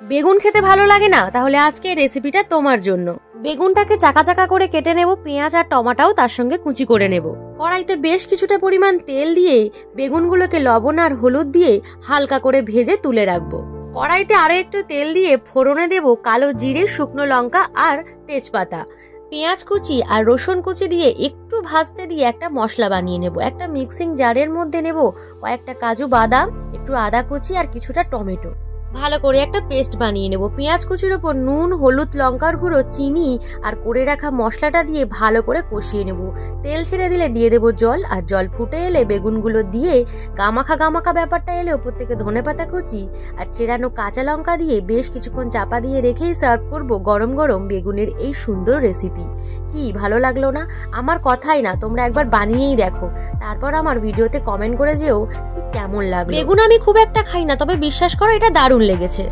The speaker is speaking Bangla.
বেগুন খেতে ভালো লাগে না? তাহলে আজকে এই রেসিপিটা তোমার জন্য। বেগুনটাকে চাকা চাকা করে কেটে নেব, পেঁয়াজ আর টমাটাও তার সঙ্গে কুচি করে নেব। কড়াইতে বেশ কিছুটা পরিমাণ তেল দিয়ে বেগুনগুলোকে লবণ আর হলুদ দিয়ে হালকা করে ভেজে তুলে রাখবো। কড়াইতে আরো একটু তেল দিয়ে ফোড়নে দেব কালো জিরে, শুকনো লঙ্কা আর তেজপাতা। পেঁয়াজ কুচি আর রসুন কুচি দিয়ে একটু ভাজতে দিয়ে একটা মশলা বানিয়ে নেব। একটা মিক্সিং জারের মধ্যে নেব কয়েকটা কাজু বাদাম, একটু আদা কুচি আর কিছুটা টমেটো। ভালো করে একটা পেস্ট বানিয়ে নেব। পেঁয়াজ কুচির ওপর নুন, হলুদ, লঙ্কার গুঁড়ো, চিনি আর করে রাখা মশলাটা দিয়ে ভালো করে কষিয়ে নেব। তেল ছেড়ে দিলে দিয়ে দেবো জল, আর জল ফুটে এলে বেগুনগুলো দিয়ে গামাখা গামাখা ব্যাপারটা এলে ওপর থেকে ধনেপাতা কুচি আর চেরানো কাঁচা লঙ্কা দিয়ে বেশ কিছুক্ষণ চাপা দিয়ে রেখেই সার্ভ করব গরম গরম বেগুনের এই সুন্দর রেসিপি। কি ভালো লাগলো না? আমার কথাই না, তোমরা একবার বানিয়েই দেখো, তারপর আমার ভিডিওতে কমেন্ট করে যেও ঠিক কেমন লাগলো। বেগুন আমি খুব একটা খাই না, তবে বিশ্বাস করো এটা দারুণ লেগেছে।